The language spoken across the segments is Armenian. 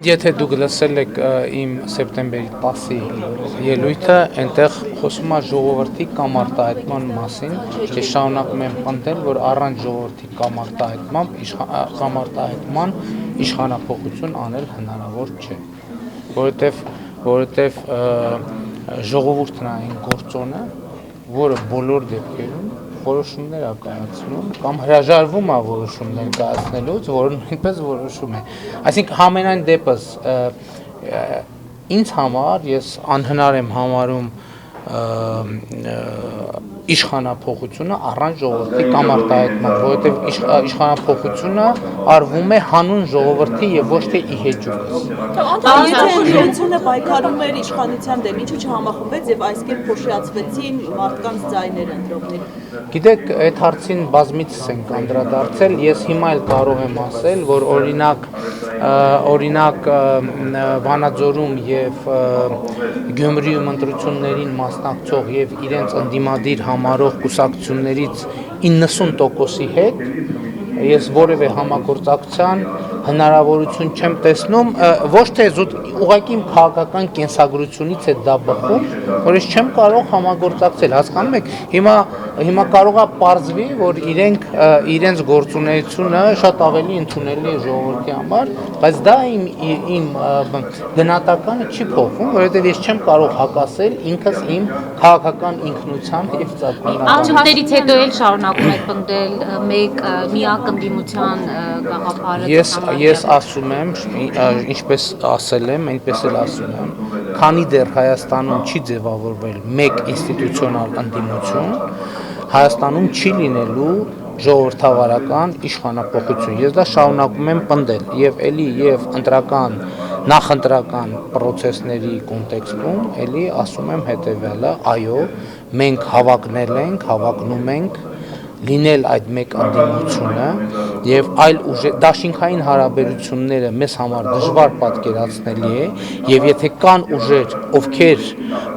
Եթե դուք լսել եք իմ սեպտեմբերի 10-ի ելույթը, այնտեղ խոսում է ժողովրդի կամ արտահայտման մասին, ես շարունակում եմ պնդել, որ առանց ժողովրդի կամ արտահայտման իշխանափոխություն անել հնարավոր չէ, որովհետև ժողովուրդն է այն գործոնը, որը բոլոր դեպքերում որոշումներ է կայացնում կամ հրաժարվում է որոշումներ կայացնելուց, որը նույնպես որոշում է։ Այսինքն համենայն դեպս ինձ համար ես անհնար եմ համարում իշխանափոխությունը առանց ժողովրդի կամ արտահայտման, որովհետև իշխանափոխությունը արվում է հանուն ժողովրդի եւ ոչ թե ի հեճուկս։ Եթե ընտրությունը պայքարում էր իշխանության դեմ, ինչու չհամախմբվեց եւ այս կերպ փոշիացվեցին մարդկանց ձայները ընտրողների։ Գիտեք, այդ հարցին բազմիցս ենք անդրադարձել, ես հիմա էլ կարող եմ ասել, որ օրինակ Վանաձորում եւ Գյումրիում ընտրություններին մասնակցող եւ իրենց ընդդիմադիր համարող կուսակցություններից 90%-ի հետ ես որևէ համագործակցության հնարավորություն չեմ տեսնում, ոչ թե զուտ ուղղակի իմ քաղաքական կենսագրությունից է դա բխում, որ ես չեմ կարող համագործակցել, հասկանում եք, հիմա կարող է պարզվի, որ իրենց գործունեությունը շատ ավելի ընդունելի է ժողովրդի համար, բայց դա իմ գնահատականը չի փոխվում, որովհետև ես չեմ կարող հակասել ինքս իմ քաղաքական ինքնության եւ ծագումնական։ Արդյունքներից հետո էլ շարունակում եք պնդել միակ ընդդիմության գաղափարը։ Ես ասում եմ, ինչպես ասել եմ, այնպես էլ ասում եմ, քանի դեռ Հայաստանում չի ձևավորվել մեկ ինստիտուցիոնալ ընդդիմություն, Հայաստանում չի լինելու ժողովրդավարական իշխանափոխություն։ Ես դա շարունակում եմ պնդել եւ էլի եւ նախընտրական պրոցեսների կոնտեքստում էլի ասում եմ հետեւյալը, այո, մենք հավակնում ենք լինել այդ մեկ ընդդիմությունը եւ այլ դաշինքային հարաբերությունները մեզ համար դժվար պատկերացնելի է եւ եթե կան ուժեր, ովքեր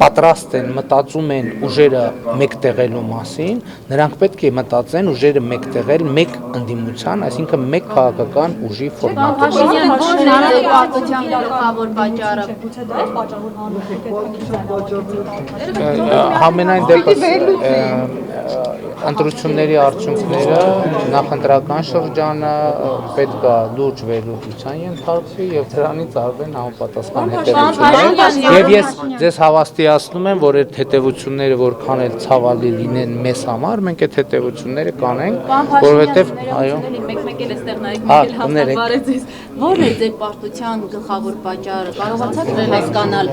պատրաստ են մտածում են ուժերը մեկտեղելու մասին, նրանք պետք է մտածեն ուժերը մեկտեղել մեկ ընդդիմության, այսինքն մեկ քաղաքական ուժի ֆորմատով։ Համենայն դեպս ընտրությունների արդյունքները նախընտրական շրջանը պետք է լուրջ վերլուծության ենթարկվի եւ դրանից արվեն համապատասխան հետևություններ եւ ես ձեզ հավաստիացնում եմ, որ այդ հետևությունները որքան էլ ցավալի լինեն մեզ համար, մենք այդ հետևությունները կանենք, որովհետեւ այո մեկ-մեկ էլ էստեղ նայեք, հաստատվարեց ես, ո՞րն է ձեր պարտության գլխավոր պատճառը, կարողացաք հասկանալ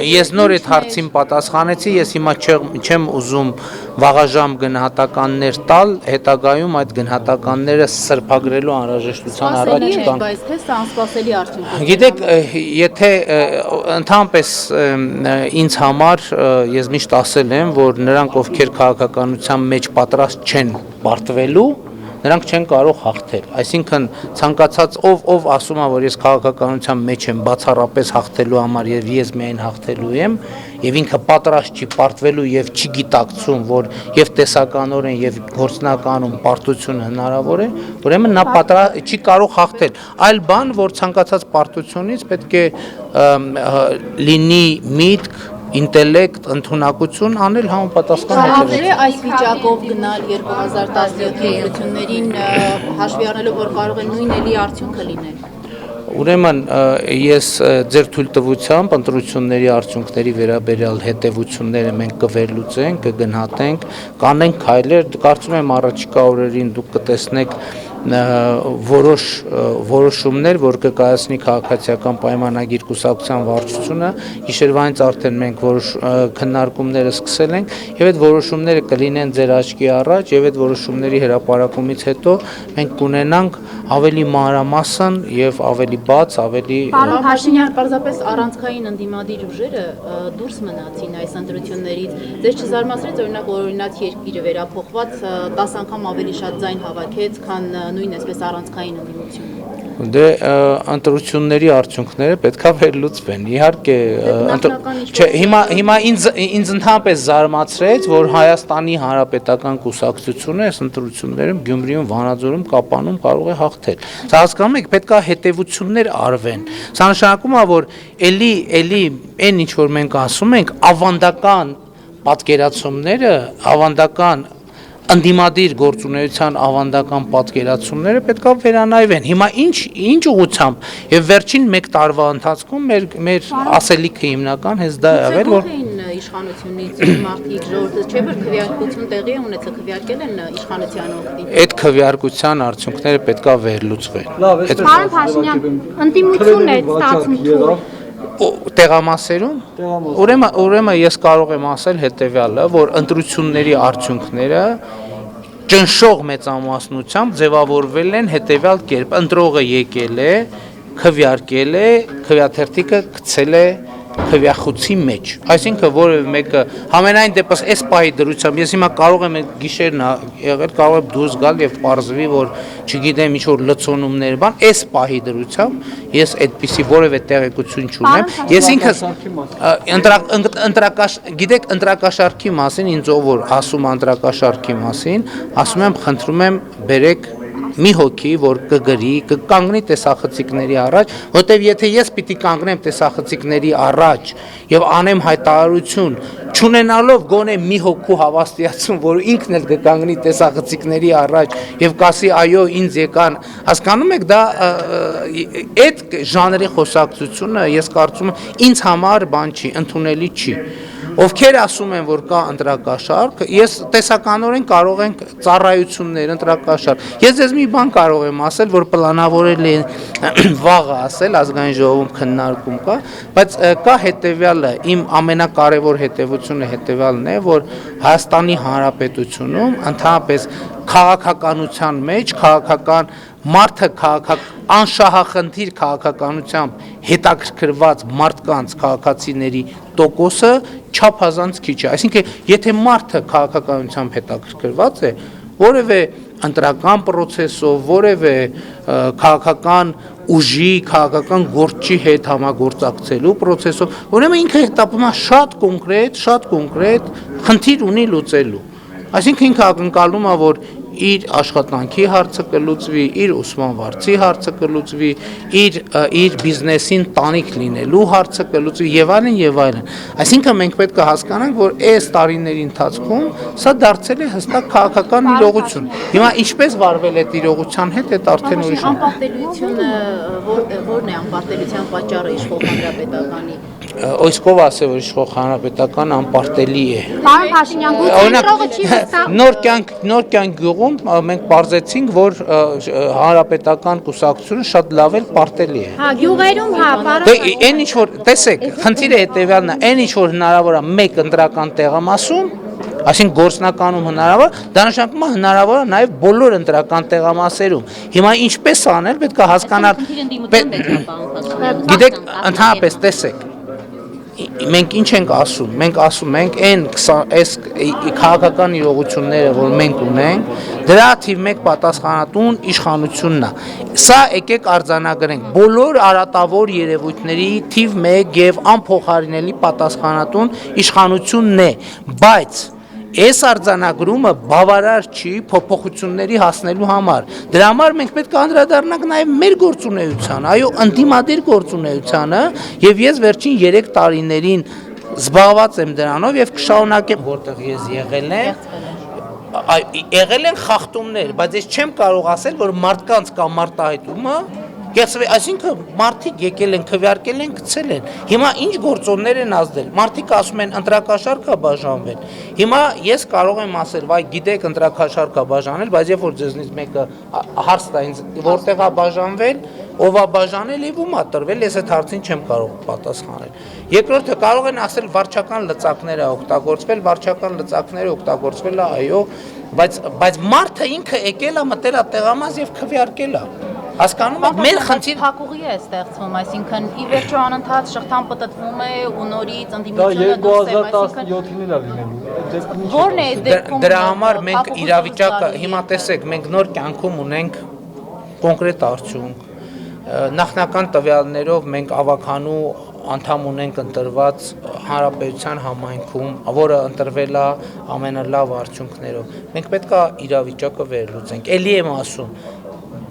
Ես նոր այդ հարցին պատասխանեցի, ես հիմա չեմ ուզում վաղաժամ գնահատականներ տալ, հետագայում այդ գնահատականները սրբագրելու անհրաժեշտության առաջ չկան։ Բայց թե սա անսպասելի արդյունք է։ Գիտեք, եթե ընդհանրապես ինձ համար ես միշտ ասել եմ, որ նրանք ովքեր քաղաքականության մեջ պատրաստ չեն պարտվելու, նրանք չեն կարող հաղթել, այսինքն ցանկացած ով ասում է, որ ես քաղաքականության մեջ եմ բացառապես հաղթելու համար եւ ես միայն հաղթելու եմ եւ ինքը պատրաստ չի պարտվելու եւ չի գիտակցում, որ եւ տեսականորեն եւ գործնականում պարտությունը հնարավոր է, ուրեմն նա չի կարող հաղթել, այլ բան, որ ցանկացած պարտությունից պետք է լինի միտք ինտելեկտ, ընդունակություն անել համապատասխան հետևություններ։ Այս վիճակով գնալ 2017-ի ընտրություններին հաշվի առնելով, որ կարող է նույն էլի արդյունքը լինել։ Ուրեմն ես ձեր թույլտվությամբ ընտրությունների արդյունքների վերաբերյալ հետևությունները մենք կվերլուծենք, կգնահատենք, կանենք քայլեր, կարծում եմ առաջիկա օրերին դուք կտեսնեք որոշ որոշումներ, որ կկայացնի քաղաքացիական պայմանագիր կուսակցության վարչությունը, գիշերվանից արդեն մենք որոշ քննարկումները սկսել ենք եւ այդ որոշումները կլինեն ձեր աչքի առաջ եւ այդ որոշումների հրապարակումից հետո մենք կունենանք ավելի մանրամասն եւ ավելի բաց, ավելի Պարոն Փաշինյան, պարզապես առանցքային ընդդիմադիր ուժերը դուրս մնացին այս ընտրություններից։ Ձեզ չզարմացրեց օրինակ, որ օրինակ երկիրը վերափոխված 10 անգամ ավելի շատ ձայն հավաքեց, քան նույն այսպես առանցքային ընդդիմություն։ Դե ընտրությունների արդյունքները պետքա վերլուծվեն։ Իհարկե, չէ, հիմա ինձ ընդհանրապես զարմացրեց, որ Հայաստանի Հանրապետական կուսակցությունը այս ընտրություններում Գյումրիում, Վանաձորում, Կապանում կարող է հաղթել։ Սա հասկանում եք, պետքա հետևություններ արվեն։ Սա նշանակում է, որ էլի այն ինչ որ մենք ասում ենք, ավանդական պատկերացումները, ավանդական ընդդիմադիր գործունեության ավանդական պատկերացումները պետք է վերանայվեն։ Հիմա ինչ ուղղությամբ եւ վերջին 1 տարվա ընթացքում մեր ասելիքը հիմնական հենց դա է եղել, որ իշխանությունից մարդիկ ժողովուրդը չէ որ քվեարկություն տեղի է ունեցել, քվեարկել են իշխանության օգտին։ Այդ քվեարկության արդյունքները պետք է վերլուծվեն։ Պարոն Փաշինյան, ընդդիմություն է ստացվում Տեղամասերում ուրեմն ես կարող եմ ասել հետեւյալը, որ ընտրությունների արդյունքները ճնշող մեծամասնությամբ ձևավորվել են հետեւյալ կերպ. ընտրողը եկել է, քվեարկել է, քվեաթերթիկը գցել է քվեախոցի մեջ, այսինքն որևէ մեկը համենայն դեպս այս պահի դրությամբ ես հիմա կարող եմ գիշերն եղել, կարող եմ դուրս գալ եւ պարզվի, որ չգիտեմ ինչ որ լցոնումներ բան, այս պահի դրությամբ ես այդպիսի որևէ տեղեկություն չունեմ, ես ինքս գիտեք ընտրակաշարքի մասին ինձ ով որ ասում ընտրակաշարքի մասին, ասում եմ խնդրում եմ բերեք մի հոգի, որ կգրի, կկանգնի տեսախցիկների առաջ, որտեվ եթե ես պիտի կանգնեմ տեսախցիկների առաջ եւ անեմ հայտարարություն, չունենալով գոնե մի հոգու հավաստիացում, որ ինքն էլ կկանգնի տեսախցիկների առաջ եւ կասի այո, ինձ եկան, հասկանում եք, դա այդ ժանրի խոսակցությունը ես կարծում եմ ինձ համար բան չի, ընդունելի չի։ Ովքեր ասում են, որ կա ընտրակաշարք, ես տեսականորեն կարող ենք ծառայություններ, ընտրակաշարք։ Ես ձեզ մի բան կարող եմ ասել, որ պլանավորել է վաղը ասել, ազգային ժողովում քննարկում կա, բայց կա հետևյալը, իմ ամենակարևոր հետևությունը հետևյալն է, որ Հայաստանի Հանրապետությունում ընդհանրապես քաղաքականության մեջ, քաղաքական մարդը անշահախնդիր քաղաքականությամբ հետաքրքրված մարդկանց քաղաքացիների տոկոսը չափազանց քիչ է, այսինքն եթե մարդը քաղաքականությամբ հետաքրքրված է, որևէ ընտրական process-ով, որևէ քաղաքական ուժի, քաղաքական գործի հետ համագործակցելու process-ով, ուրեմն ինքը հետապնդում է շատ կոնկրետ խնդիր ունի լուծելու, այսինքն ինքը ակնկալում է, որ իր աշխատանքի հարցը կլուծվի, իր ուսման վարձի հարցը կլուծվի, իր բիզնեսին տանիք լինելու հարցը կլուծվի եւ այլն։ Այսինքն մենք պետք է հասկանանք, որ այս տարիների ընթացքում սա դարձել է հստակ քաղաքական իրողություն։ Հիմա ինչպես վարվել է իրողության հետ, այդ արդեն ուրիշ է։ Անպարտելիությունը որն է անպարտելիության պատճառը իշխող հանրապետականի։ Այսքով ասել, որ իշխող հանրապետական անպարտելի է։ Պարոն Փաշինյան, գուցե ընտրողը չի վստահ։ Նոր կյանք գյուղում մենք պարզեցինք, որ հանրապետական կուսակցությունը շատ լավ էլ պարտելի է։ Հա, գյուղերում, հա, պարոն։ Դե այն ինչ որ, տեսեք, խնդիրը հետևյալն է, այն ինչ որ հնարավոր է մեկ ընտրական տեղամասում, այսինքն գործնականում հնարավոր, դա նշանակում է հնարավոր է նաև բոլոր ընտրական տեղամասերում։ Հիմա ինչպես անել, պետք է հասկանալ։ Գիտեք, ընդհանրապես տեսեք, մենք ինչ ենք ասում, մենք ասում ենք այս քաղաքական իրողությունները, որ մենք ունենք, դրա թիվ 1 պատասխանատուն իշխանությունն է։ Սա եկեք արձանագրենք, բոլոր արատավոր երևույթների թիվ 1 եւ անփոխարինելի պատասխանատուն իշխանությունն է, բայց այս արձանագրումը բավարար չի փոփոխությունների հասնելու համար։ Դրա համար մենք պետք է անդրադառնանք նաև մեր գործունեությանը, այո, ընդդիմադիր գործունեությանը, եւ ես վերջին 3 տարիներին զբաղված եմ դրանով եւ կշարունակեմ, որտեղ ես եղել են խախտումներ, բայց ես չեմ կարող ասել, որ մարդկանց կամ մարտահայտումը այսինքն մարդիկ եկել են, քվեարկել են, գցել են։ Հիմա ինչ գործոններ են ազդել։ Մարդիկ ասում են ընտրակաշարքա բաժանվել։ Հիմա ես կարող եմ ասել, վայ, գիտեք, ընտրակաշարքա բաժանել, բայց երբ որ ձեզնից մեկը հարց տա ինձ, որտեղ է բաժանվել, ով է բաժանել եւ ում է տրվել, ես այդ հարցին չեմ կարող պատասխանել։ Երկրորդը կարող են ասել վարչական լծակները օգտագործվել, վարչական լծակները օգտագործվել է, այո, բայց մարդը ինքը եկել է, մտել է տեղամաս եւ քվեարկել է։ Հասկանում եք, մեր խնդիր փակուղի է ստեղծվում, այսինքն ի վերջո անընդհատ շղթան պտտվում է ու նորից ընդդիմությունը դուրս է, այսինքն 2017-ին էլ է լինելու։ Որն է դեպքում դրա համար մենք իրավիճակը հիմա տեսեք, մենք նոր կյանքում ունենք կոնկրետ արդյունք։ Նախնական տվյալներով մենք ավականու անդամ ունենք ընտրված հանրապետության համայնքում, որը ընտրվել է ամենալավ արդյունքներով։ Մենք պետք է իրավիճակը վերլուծենք։ Էլի եմ ասում,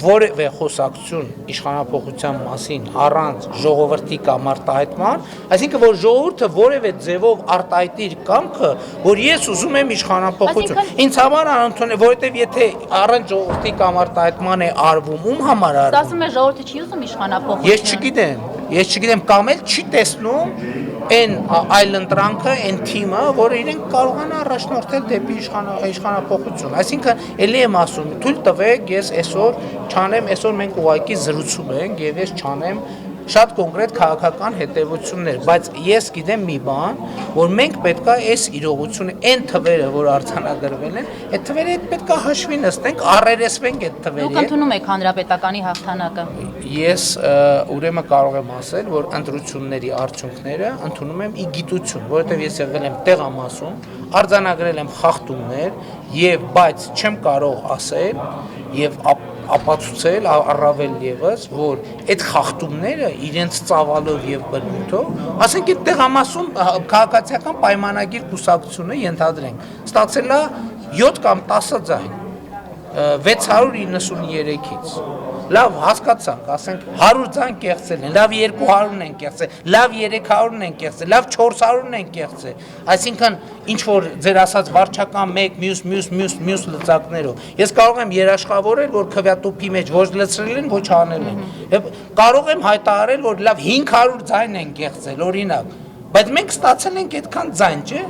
որևէ խոսակցություն իշխանափոխության մասին առանց ժողովրդի կամ արտահայտման, այսինքն որ ժողովուրդը որևէ ձևով արտահայտի իր կամքը, որ ես ուզում եմ իշխանափոխություն։ Ինձ համար անընդունել, որովհետև եթե առանց ժողովրդի կամ արտահայտման է արվում, ում համար արվում։ Ասում է ժողովուրդը չի ուզում իշխանափոխություն։ Ես չգիտեմ, կամ էլ չի տեսնում այն այլընտրանքը, այն թիմը, որը իրենք կարողանա առաջնորդել դեպի իշխանափոխություն։ Այսինքն, ելի եմ ասում, թույլ տվեք, ես այսօր չանեմ, այսօր մենք ուղղակի զրուցում ենք եւ ես չանեմ շատ կոնկրետ քաղաքական հետևություններ, բայց ես գիտեմ մի բան, որ մենք պետք է այս իրողությունը, այն թվերը, որ արձանագրվել են, այդ թվերը հետ պետք է հաշվի նստենք, առերեսվենք այդ թվերի։ Դուք ընդունում եք հանրապետականի հաղթանակը։ Ես ուրեմն կարող եմ ասել, որ ընտրությունների արդյունքները ընդունում եմ ի գիտություն, որովհետև ես եղել եմ տեղամասում, արձանագրել եմ խախտումներ եւ բայց չեմ կարող ասել եւ ապացուցել առավել եւս, որ այդ խախտումները իրենց ծավալով եւ բնույթով, ասենք այդ տեղամասում քաղաքացիական պայմանագիր կուսակցությունը ենթադրենք, ստացել է 7 կամ 10 ձայն 693-ից։ Լավ, հասկացանք, ասենք 100 ձայն կեղծել են, լավ 200-ն են կեղծել, լավ 300-ն են կեղծել, լավ 400-ն են կեղծել։ Այսինքն ինչ որ ձեր ասած վարչական մեկ մյուս լծակներով։ Ես կարող եմ երաշխավորել, որ քվյատուփի մեջ ոչ լցրել են, ոչ անել են։ Եվ կարող եմ հայտարարել, որ լավ 500 ձայն են կեղծել, օրինակ։ Բայց մենք ստացել ենք այդքան ձայն, չէ՞։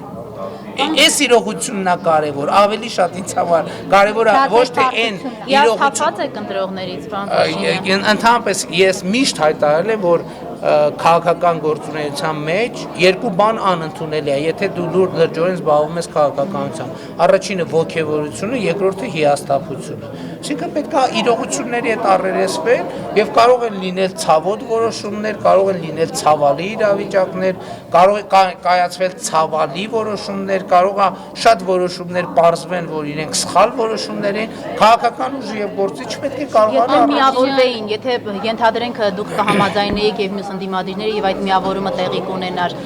Այս իրողությունն է կարևոր, ավելի շատ ինձ համար կարևոր է ոչ թե այն իրողություն։ Եք ընտրողներից, պարոն Փաշինյան։ Ընդհանրապես ես միշտ հայտարարել եմ, որ քաղաքական գործունեության մեջ երկու բան անընդունելի է, եթե դու լրջորեն զբաղվում ես քաղաքականությամբ։ Առաջինը ոգևորությունը, երկրորդը հիասթափությունը։ Այսինքն պետք է իրողությունների հետ առերեսվել եւ կարող են լինել ցավոտ որոշումներ, կարող են լինել ցավալի իրավիճակներ, կարող է կայացվել ցավալի որոշումներ, կարող է շատ որոշումներ պարզվեն, որ իրենք սխալ որոշումներ են, քաղաքական ուժը եւ գործիչ պետք է կարողանա միավորվեին, եթե ենթադրենք դուք կհամաձայնեիք եւ մյուս ընդդիմադիրները եւ այդ միավորումը տեղի կունենար,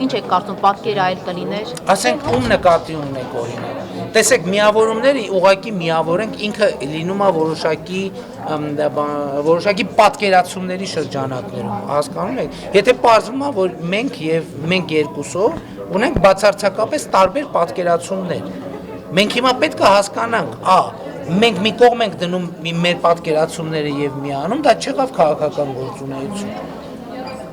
ինչ եք կարծում, պատկերը այլ կլիներ։ Ասենք ում նկատի ունեք օրինակ։ Տեսեք, միավորումները ուղղակի միավորենք, ինքը լինում է որոշակի պատկերացումների շրջանակներում, հասկանում եք։ Եթե պարզվում է, որ մենք երկուսով ունենք բացարձակապես տարբեր պատկերացումներ։ Մենք հիմա պետք է հասկանանք, մենք մի կողմ ենք դնում մեր պատկերացումները եւ միանում, դա չեղավ քաղաքական գործունեություն։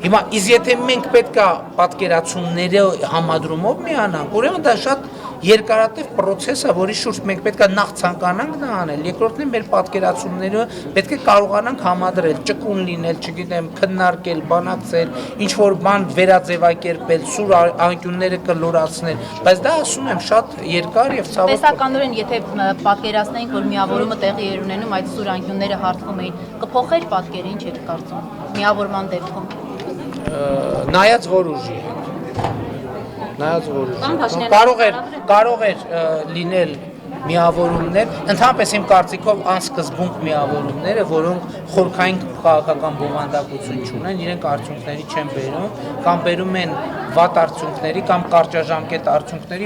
Հիմա իսկ եթե մենք պետք է պատկերացումների համադրումով միանանք, ուրեմն դա շատ երկարատև process է, որի շուրջ մենք պետք է նախ ցանկանանք դա անել, երկրորդն է մեր պատկերացումները պետք է կարողանանք համադրել, ճկուն լինել, չգիտեմ, քննարկել, բանակցել, ինչ որ բան վերաձևակերպել, սուր անկյունները կլորացնել, բայց դա ասում եմ շատ երկար եւ ցավոտ։ Տեսականորեն, եթե պատկերացնենք, որ միավորումը տեղի էր ունենում, այդ սուր անկյունները հարթվում էին, կփոխեր պատկերը, ինչ եք կարծում, միավորման դեպքում։ Նայած որ ուժի կարող էր լինել միավորումներ, ընդհանրապես իմ կարծիքով անսկզբունք միավորումները, որոնք խորքային քաղաքական բովանդակություն չունեն, իրենք արդյունքների չեն բերում, կամ բերում են վատ արդյունքների կամ կարճաժամկետ արդյունքների,